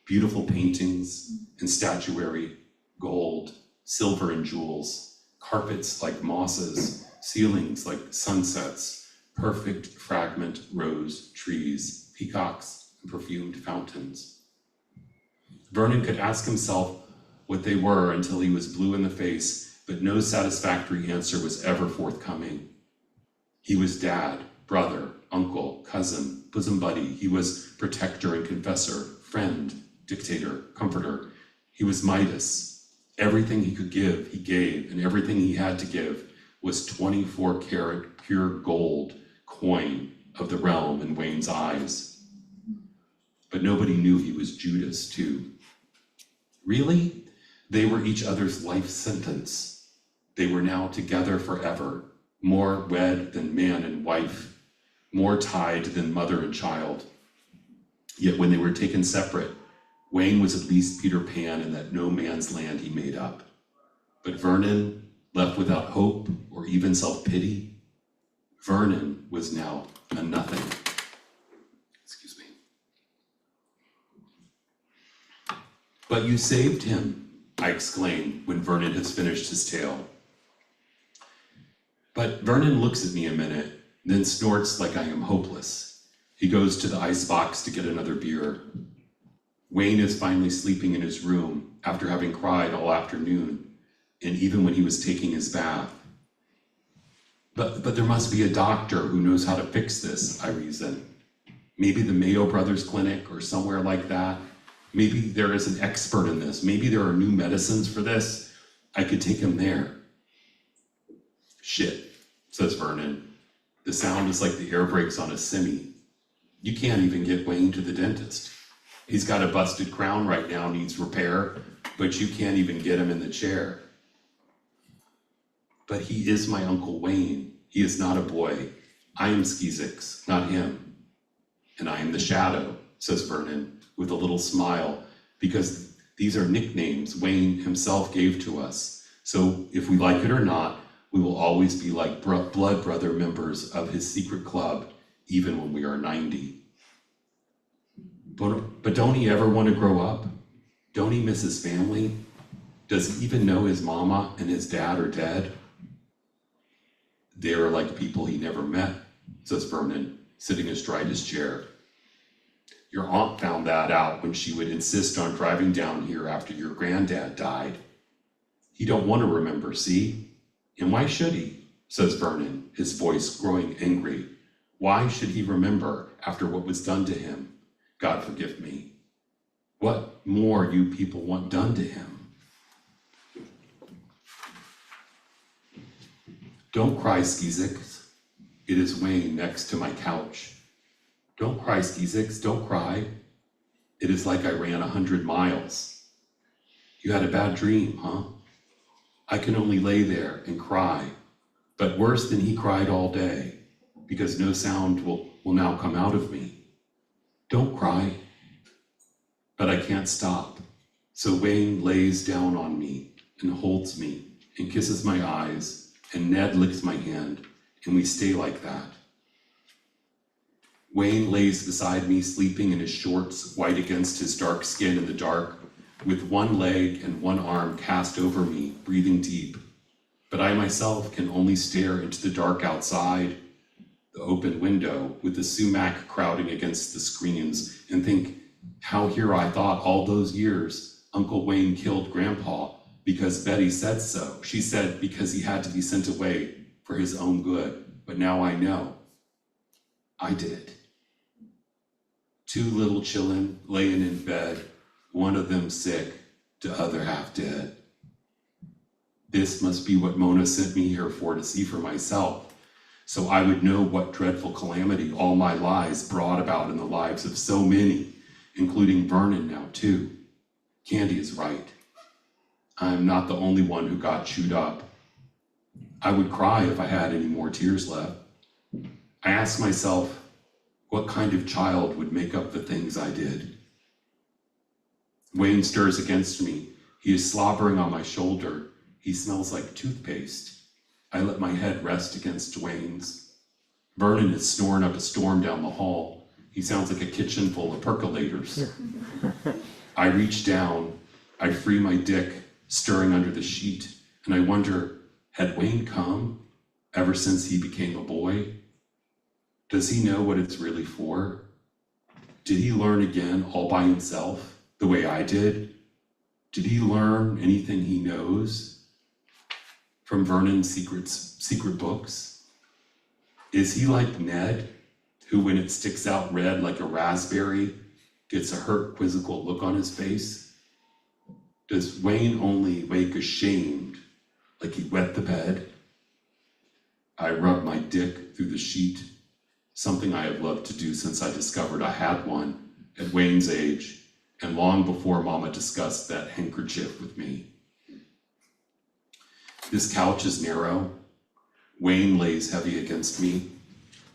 beautiful paintings and statuary, gold, silver and jewels, carpets like mosses, ceilings like sunsets, perfect fragment rose trees, peacocks and perfumed fountains. Vernon could ask himself what they were until he was blue in the face, but no satisfactory answer was ever forthcoming. He was dad, brother, uncle, cousin, bosom buddy. He was protector and confessor, friend, dictator, comforter. He was Midas. Everything he could give, he gave, and everything he had to give was 24-karat pure gold coin of the realm in Wayne's eyes. But nobody knew he was Judas, too. Really? They were each other's life sentence. They were now together forever, more wed than man and wife, more tied than mother and child. Yet when they were taken separate, Wayne was at least Peter Pan in that no man's land he made up. But Vernon, left without hope or even self-pity, Vernon was now a nothing. Excuse me. "But you saved him," I exclaimed when Vernon has finished his tale. But Vernon looks at me a minute, then snorts like I am hopeless. He goes to the icebox to get another beer. Wayne is finally sleeping in his room after having cried all afternoon, and even when he was taking his bath. But there must be a doctor who knows how to fix this, I reason. Maybe the Mayo Brothers Clinic or somewhere like that. Maybe there is an expert in this. Maybe there are new medicines for this. I could take him there. "Shit," says Vernon. The sound is like the air brakes on a semi. You can't even get Wayne to the dentist. He's got a busted crown right now, needs repair, but you can't even get him in the chair. But he is my Uncle Wayne. He is not a boy. I am Skizix, not him. And I am the shadow, says Vernon, with a little smile, because these are nicknames Wayne himself gave to us. So if we like it or not, we will always be like blood brother members of his secret club, even when we are 90. But don't he ever want to grow up? Don't he miss his family? Does he even know his mama and his dad are dead? They are like people he never met, says Vernon, sitting astride his chair. Your aunt found that out when she would insist on driving down here after your granddad died. He don't want to remember, see? And why should he? Says Vernon, his voice growing angry. Why should he remember after what was done to him? God forgive me. What more you people want done to him? Don't cry, Skizix. It is Wayne next to my couch. Don't cry, Skizix, don't cry. It is like I ran 100 miles. You had a bad dream, huh? I can only lay there and cry, but worse than he cried all day, because no sound will now come out of me. Don't cry. But I can't stop. So Wayne lays down on me and holds me and kisses my eyes, and Ned licks my hand, and we stay like that. Wayne lays beside me, sleeping in his shorts, white against his dark skin in the dark, with one leg and one arm cast over me, breathing deep. But I myself can only stare into the dark outside, the open window with the sumac crowding against the screens, and think how here I thought all those years Uncle Wayne killed Grandpa because Betty said so. She said because he had to be sent away for his own good. But now I know. I did it. 2 little chillin' laying in bed, one of them sick, the other half dead. This must be what Mona sent me here for, to see for myself, so I would know what dreadful calamity all my lies brought about in the lives of so many, including Vernon now too. Candy is right. I am not the only one who got chewed up. I would cry if I had any more tears left. I ask myself, what kind of child would make up the things I did? Wayne stirs against me. He is slobbering on my shoulder. He smells like toothpaste. I let my head rest against Wayne's. Vernon is snoring up a storm down the hall. He sounds like a kitchen full of percolators. I reach down. I free my dick, stirring under the sheet, and I wonder, had Wayne come ever since he became a boy? Does he know what it's really for? Did he learn again all by himself, the way I did? Did he learn anything he knows from Vernon's secret books? Is he like Ned, who when it sticks out red like a raspberry, gets a hurt, quizzical look on his face? Does Wayne only wake ashamed, like he wet the bed? I rub my dick through the sheet, something I have loved to do since I discovered I had one at Wayne's age, and long before Mama discussed that handkerchief with me. This couch is narrow. Wayne lays heavy against me.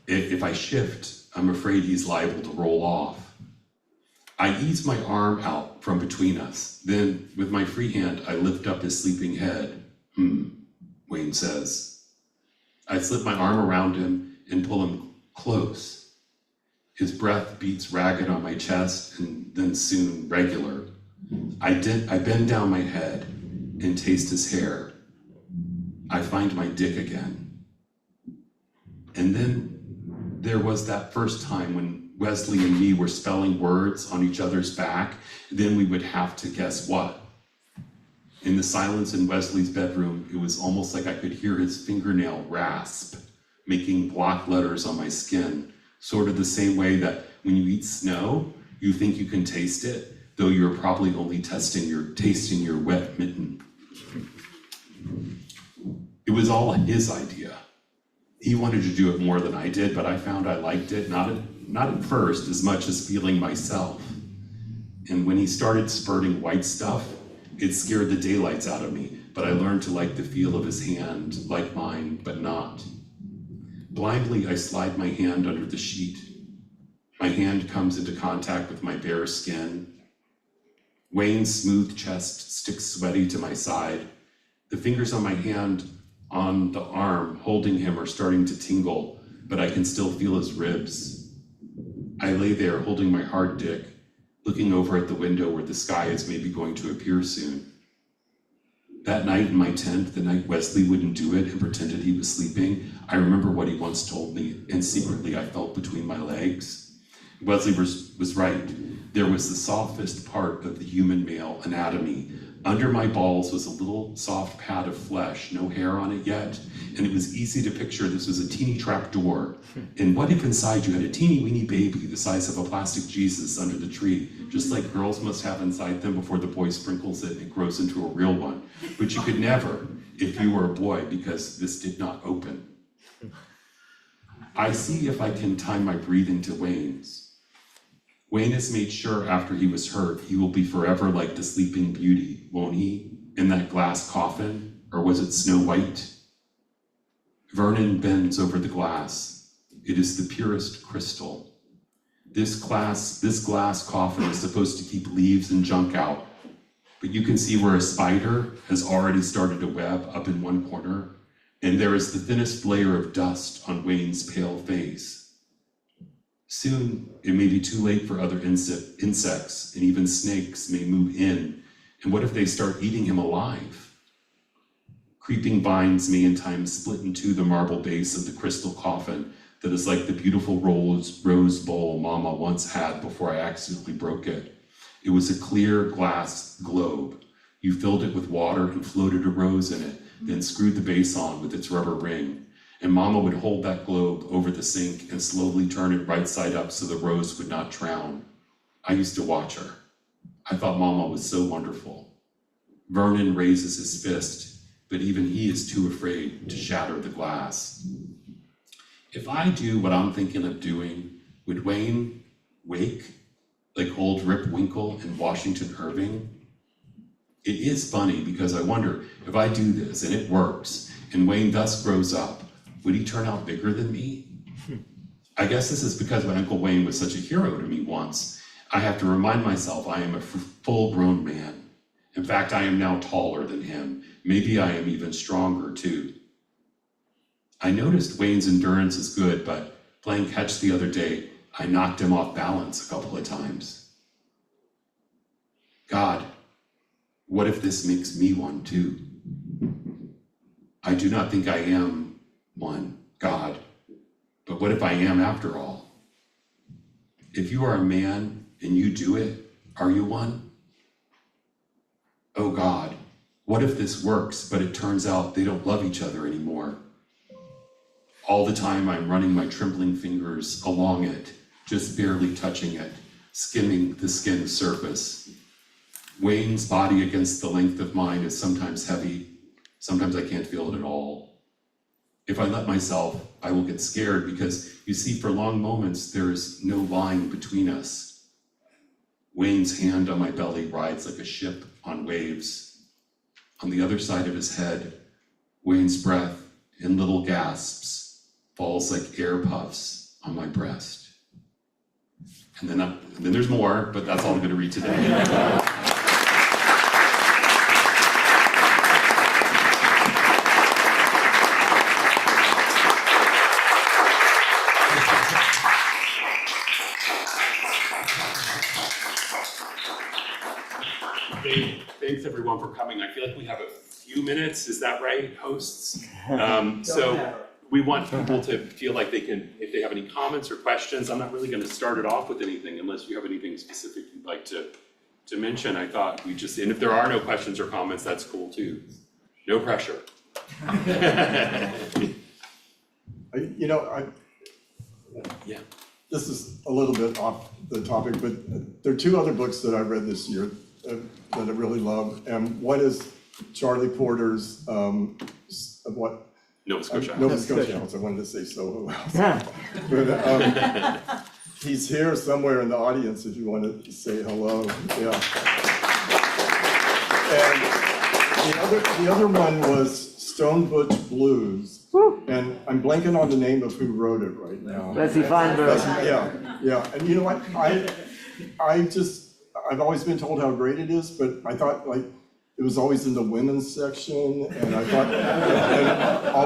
If I shift, I'm afraid he's liable to roll off. I ease my arm out from between us. Then, with my free hand, I lift up his sleeping head. Wayne says. I slip my arm around him and pull him close. His breath beats ragged on my chest and then soon regular. I bend down my head and taste his hair. I find my dick again. And then there was that first time when Wesley and me were spelling words on each other's back. Then we would have to guess what. In the silence in Wesley's bedroom, it was almost like I could hear his fingernail rasp, making block letters on my skin, sort of the same way that when you eat snow, you think you can taste it, though you're probably only tasting your wet mitten. It was all his idea. He wanted to do it more than I did, but I found I liked it, not not at first as much as feeling myself. And when he started spurting white stuff, it scared the daylights out of me, but I learned to like the feel of his hand, like mine, but not. Blindly, I slide my hand under the sheet. My hand comes into contact with my bare skin. Wayne's smooth chest sticks sweaty to my side. The fingers on my hand on the arm holding him are starting to tingle, but I can still feel his ribs. I lay there holding my hard dick, looking over at the window where the sky is maybe going to appear soon. That night in my tent, the night Wesley wouldn't do it and pretended he was sleeping, I remember what he once told me, and secretly I felt between my legs. Wesley was right. There was the softest part of the human male anatomy. Under my balls was a little soft pad of flesh, no hair on it yet, and it was easy to picture this was a teeny trap door. And what if inside you had a teeny weeny baby the size of a plastic Jesus under the tree, just like girls must have inside them before the boy sprinkles it and it grows into a real one, but you could never if you were a boy because this did not open. I see if I can time my breathing to Wayne's. Wayne has made sure after he was hurt, he will be forever like the Sleeping Beauty, won't he? In that glass coffin, or was it Snow White? Vernon bends over the glass. It is the purest crystal. This glass coffin is supposed to keep leaves and junk out, but you can see where a spider has already started a web up in one corner, and there is the thinnest layer of dust on Wayne's pale face. Soon, it may be too late for other insects, and even snakes may move in, and what if they start eating him alive? Creeping vines may in time split into the marble base of the crystal coffin that is like the beautiful rose bowl Mama once had before I accidentally broke it. It was a clear glass globe. You filled it with water and floated a rose in it, then screwed the base on with its rubber ring. And Mama would hold that globe over the sink and slowly turn it right side up so the rose would not drown. I used to watch her. I thought Mama was so wonderful. Vernon raises his fist, but even he is too afraid to shatter the glass. If I do what I'm thinking of doing, would Wayne wake like old Rip Winkle and Washington Irving? It is funny because I wonder if I do this and it works and Wayne thus grows up, would he turn out bigger than me? I guess this is because my Uncle Wayne was such a hero to me once. I have to remind myself I am a full-grown man. In fact, I am now taller than him. Maybe I am even stronger too. I noticed Wayne's endurance is good, but playing catch the other day, I knocked him off balance a couple of times. God, what if this makes me one too? I do not think I am one, God, but what if I am after all? If you are a man and you do it, are you one? Oh God, what if this works, but it turns out they don't love each other anymore? All the time I'm running my trembling fingers along it, just barely touching it, skimming the skin surface. Wayne's body against the length of mine is sometimes heavy, sometimes I can't feel it at all. If I let myself, I will get scared because, you see, for long moments, there is no line between us. Wayne's hand on my belly rides like a ship on waves. On the other side of his head, Wayne's breath, in little gasps, falls like air puffs on my breast. And then there's more, but that's all I'm going to read today. Thanks everyone for coming. I feel like we have a few minutes, is that right, hosts? So we want people to feel like they can, if they have any comments or questions, I'm not really gonna start it off with anything unless you have anything specific you'd like to mention. I thought we just, and if there are no questions or comments, that's cool too. No pressure. Yeah. This is a little bit off the topic, but there are two other books that I read this year that I really love, and one is Charlie Porter's what? Nova Scotia. Nova Scotia House. I wanted to say Soho House. But, he's here somewhere in the audience if you want to say hello, yeah. And the other one was Stone Butch Blues. And I'm blanking on the name of who wrote it right now. Leslie Feinberg. Yeah, and you know what, I've always been told how great it is, but I thought like, it was always in the women's section, and I thought,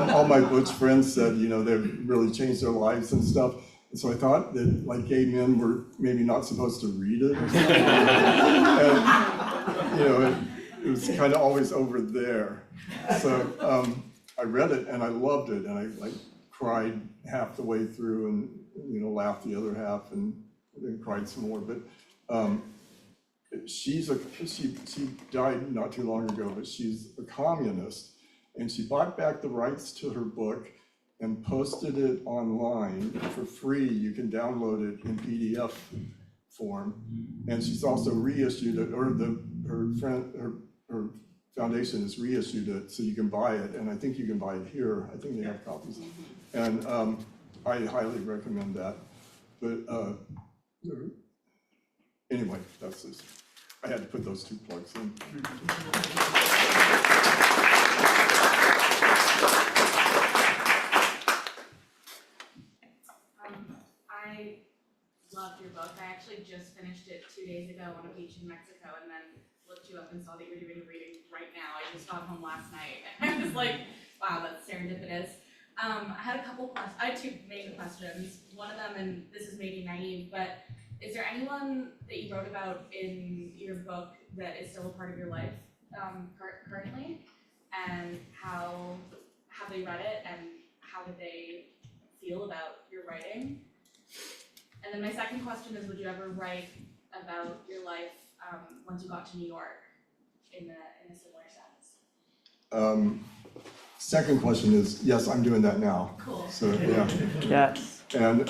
and all my butch friends said, you know, they've really changed their lives and stuff. And so I thought that like gay men were maybe not supposed to read it or something. And, you know, it was kind of always over there. So I read it and I loved it, and I like cried half the way through and, you know, laughed the other half and then cried some more. But she died not too long ago, but she's a communist, and she bought back the rights to her book and posted it online for free. You can download it in PDF form, and she's also reissued it, or her foundation has reissued it, so you can buy it, and I think you can buy it here. I think they have copies, and I highly recommend that. But anyway, that's this. I had to put those two plugs in. I loved your book. I actually just finished it 2 days ago on a beach in Mexico, and then looked you up and saw that you're doing a reading right now. I just got home last night, and I was like, wow, that's serendipitous. I had a couple questions. I had two main questions. One of them, and this is maybe naive, but is there anyone that you wrote about in your book that is still a part of your life currently? And how have they read it, and how did they feel about your writing? And then my second question is, would you ever write about your life once you got to New York in a similar sense? Second question is, yes, I'm doing that now. Cool. So, yeah. Yes. And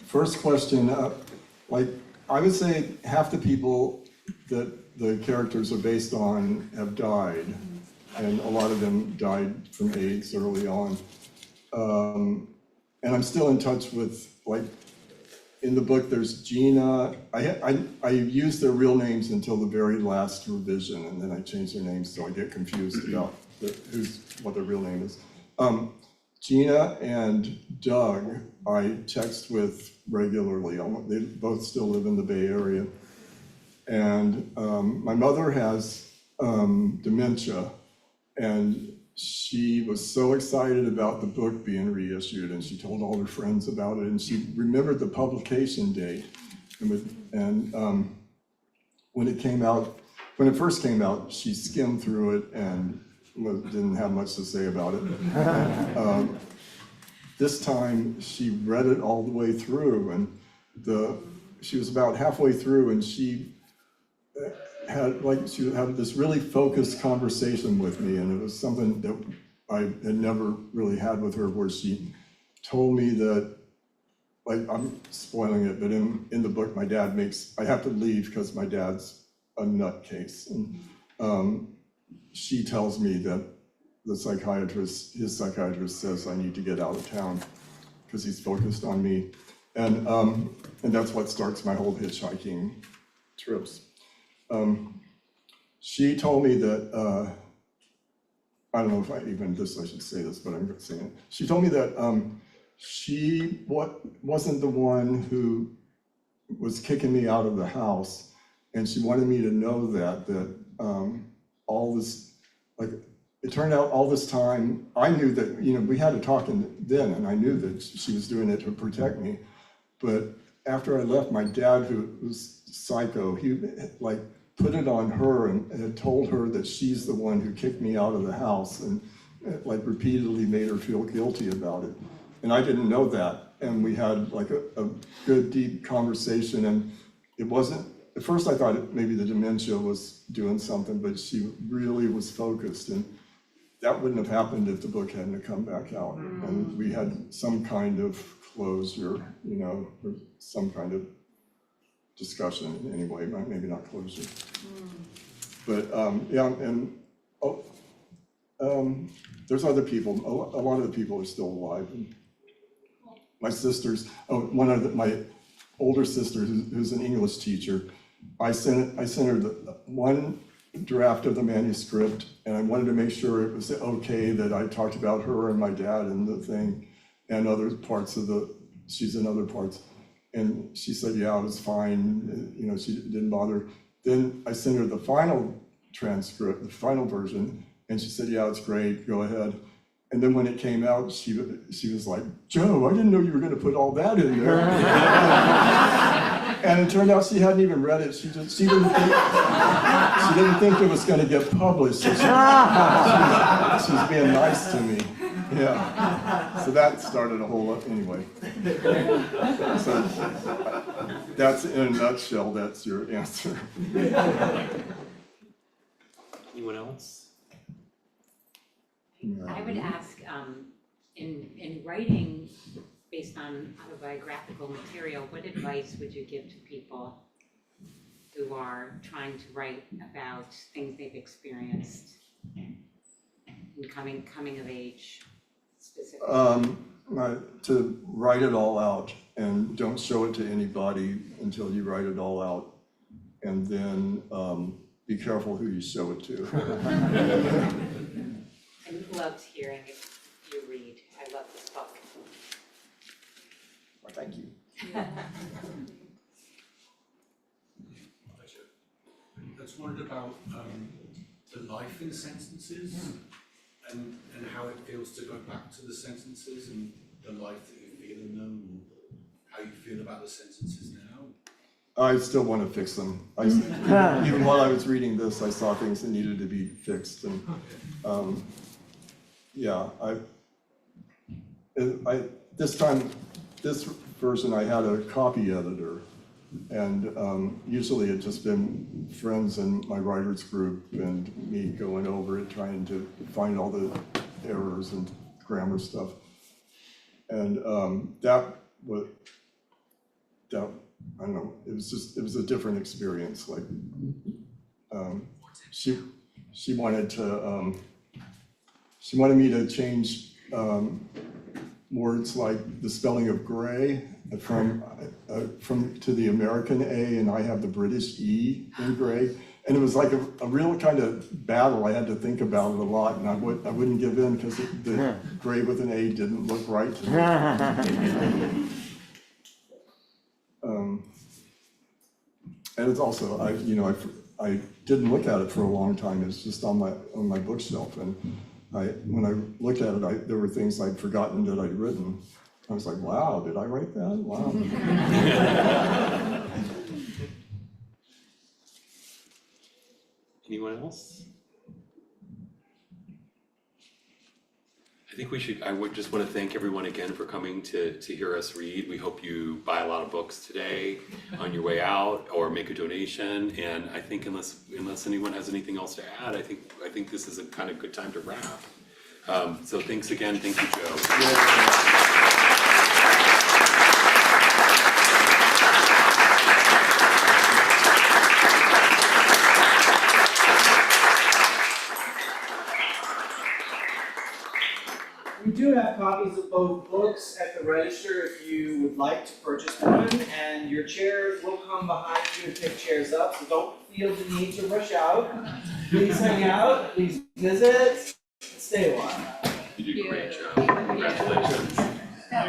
first question, like, I would say half the people that the characters are based on have died, and a lot of them died from AIDS early on. And I'm still in touch with, like, in the book, there's Gina. I used their real names until the very last revision, and then I changed their names, so I get confused about what their real name is. Gina and Doug, I text with regularly. They both still live in the Bay Area. And my mother has dementia, and she was so excited about the book being reissued, and she told all her friends about it, and she remembered the publication date. And when it first came out, she skimmed through it and didn't have much to say about it. This time, she read it all the way through, and she was about halfway through, and she had this really focused conversation with me, and it was something that I had never really had with her, where she told me that, like, I'm spoiling it, but in the book, I have to leave because my dad's a nutcase, and she tells me that his psychiatrist says I need to get out of town because he's focused on me, and that's what starts my whole hitchhiking trips. She told me that, I don't know if I should say this, but I'm saying it. She told me that she wasn't the one who was kicking me out of the house, and she wanted me to know that all this, like, it turned out all this time, I knew that, you know, we had a talk then, and I knew that she was doing it to protect me. But after I left, my dad, who was psycho, he like put it on her and had told her that she's the one who kicked me out of the house, and like repeatedly made her feel guilty about it. And I didn't know that. And we had like a good deep conversation, and it wasn't, at first I thought maybe the dementia was doing something, but she really was focused, and that wouldn't have happened if the book hadn't come back out. And we had some kind of closure, you know, or some kind of discussion anyway, maybe not closure. But yeah, and there's other people, a lot of the people are still alive. my sisters, my older sister, who's an English teacher, I sent her one draft of the manuscript, and I wanted to make sure it was okay that I talked about her and my dad and the thing, and other parts of she's in other parts. And she said, yeah, it was fine, she didn't bother. Then I sent her the final transcript, the final version, and she said, yeah, it's great, go ahead. And then when it came out, she was like, Joe, I didn't know you were gonna put all that in there. And it turned out she hadn't even read it. She didn't think it was gonna get published. So she was being nice to me. Yeah. So that started a whole lot anyway. So that's in a nutshell, that's your answer. Anyone else? I would ask, in writing based on autobiographical material, what advice would you give to people who are trying to write about things they've experienced in coming of age specifically? To write it all out, and don't show it to anybody until you write it all out. And then be careful who you show it to. I loved hearing you read. I love this book. Well, thank you. I just wondered about the life in sentences and how it feels to go back to the sentences and the life that you feel in them, and how you feel about the sentences now. I still want to fix them. Even while I was reading this, I saw things that needed to be fixed, and yeah, this version I had a copy editor, and usually it's just been friends in my writers group and me going over it, trying to find all the errors and grammar stuff, and I don't know, it was a different experience. Like, she wanted me to change words like the spelling of gray from to the American A, and I have the British E in gray. And it was like a real kind of battle. I had to think about it a lot, and I wouldn't give in because the gray with an A didn't look right to me. And it's also, I didn't look at it for a long time. It's just on my bookshelf, and when I looked at it, there were things I'd forgotten that I'd written. I was like, wow, did I write that? Wow. Anyone else? I think I would just want to thank everyone again for coming to hear us read. We hope you buy a lot of books today on your way out, or make a donation. And I think unless anyone has anything else to add, I think this is a kind of good time to wrap. So thanks again. Thank you, Joe. We do have copies of both books at the register if you would like to purchase one, and your chairs will come behind you to pick chairs up, so don't feel the need to rush out. Please hang out, please visit, stay a while. You did a great job. Congratulations.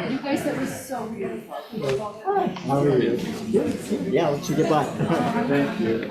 You guys, that was so beautiful. How are you? Yeah, let's say goodbye. Thank you.